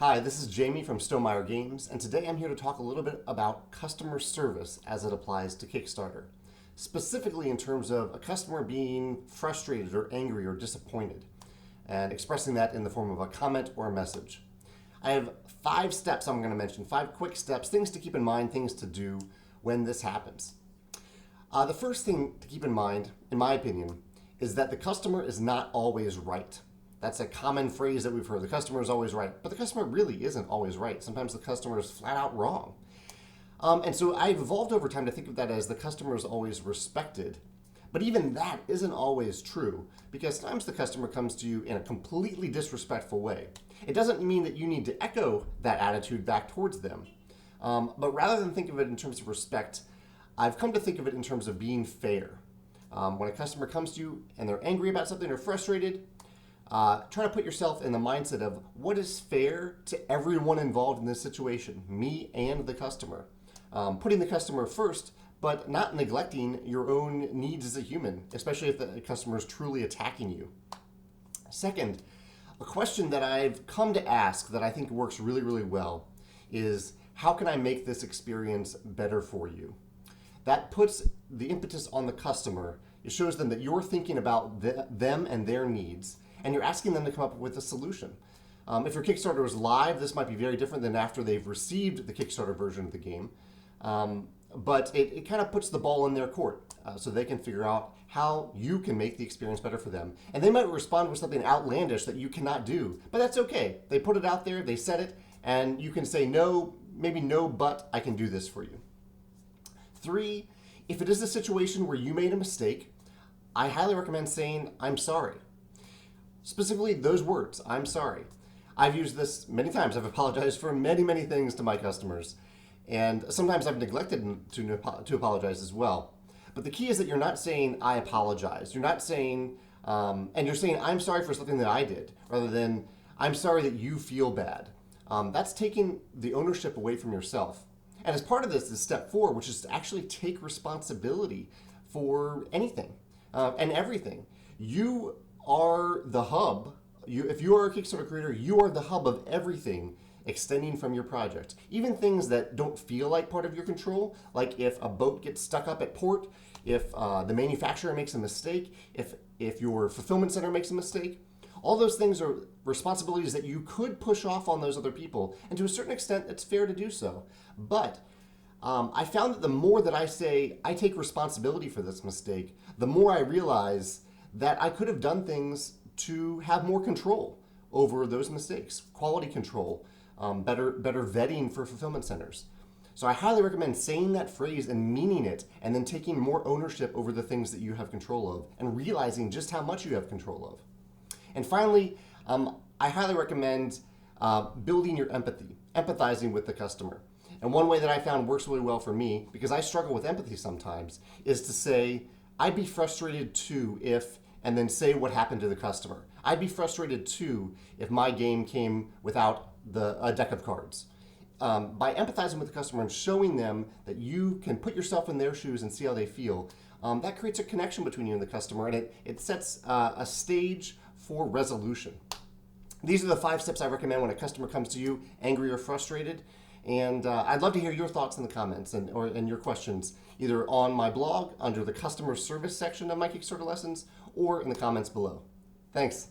Hi, this is Jamie from Stonemaier Games, and today I'm here to talk a little bit about customer service as it applies to Kickstarter. Specifically in terms of a customer being frustrated or angry or disappointed, and expressing that in the form of a comment or a message. I have 5 steps I'm going to mention, 5 quick steps, things to keep in mind, things to do when this happens. The first thing to keep in mind, in my opinion, is that the customer is not always right. That's a common phrase that we've heard. The customer is always right. But the customer really isn't always right. Sometimes the customer is flat out wrong. And so I've evolved over time to think of that as the customer is always respected. But even that isn't always true, because sometimes the customer comes to you in a completely disrespectful way. It doesn't mean that you need to echo that attitude back towards them. But rather than think of it in terms of respect, I've come to think of it in terms of being fair. When a customer comes to you and they're angry about something or frustrated, try to put yourself in the mindset of what is fair to everyone involved in this situation, me and the customer. Putting the customer first, but not neglecting your own needs as a human, especially if the customer is truly attacking you. Second, a question that I've come to ask that I think works really, really well is, how can I make this experience better for you? That puts the impetus on the customer. It shows them that you're thinking about them and their needs, and you're asking them to come up with a solution. If your Kickstarter is live, this might be very different than after they've received the Kickstarter version of the game. But it kind of puts the ball in their court, so they can figure out how you can make the experience better for them. And they might respond with something outlandish that you cannot do, but that's okay. They put it out there, they said it, and you can say no, maybe no, but I can do this for you. 3, if it is a situation where you made a mistake, I highly recommend saying, I'm sorry. Specifically, those words, I'm sorry. I've used this many times. I've apologized for many, many things to my customers. And sometimes I've neglected to apologize as well. But the key is that you're not saying, I apologize. You're not saying, and you're saying, I'm sorry for something that I did, rather than, I'm sorry that you feel bad. That's taking the ownership away from yourself. And as part of this is step 4, which is to actually take responsibility for anything and everything. You are the hub. If you are a Kickstarter creator, you are the hub of everything extending from your project. Even things that don't feel like part of your control, like if a boat gets stuck up at port, if the manufacturer makes a mistake, if your fulfillment center makes a mistake. All those things are responsibilities that you could push off on those other people, and to a certain extent, it's fair to do so. But I found that the more that I say, I take responsibility for this mistake, the more I realize that I could have done things to have more control over those mistakes, quality control, better vetting for fulfillment centers. So I highly recommend saying that phrase and meaning it, and then taking more ownership over the things that you have control of, and realizing just how much you have control of. And finally, I highly recommend building your empathy, empathizing with the customer. And one way that I found works really well for me, because I struggle with empathy sometimes, is to say, I'd be frustrated too if, and then say what happened to the customer. I'd be frustrated too if my game came without a deck of cards. By empathizing with the customer and showing them that you can put yourself in their shoes and see how they feel, that creates a connection between you and the customer, and it sets a stage for resolution. These are the 5 steps I recommend when a customer comes to you angry or frustrated. And I'd love to hear your thoughts in the comments and your questions, either on my blog under the customer service section of my Kickstarter lessons or in the comments below. Thanks.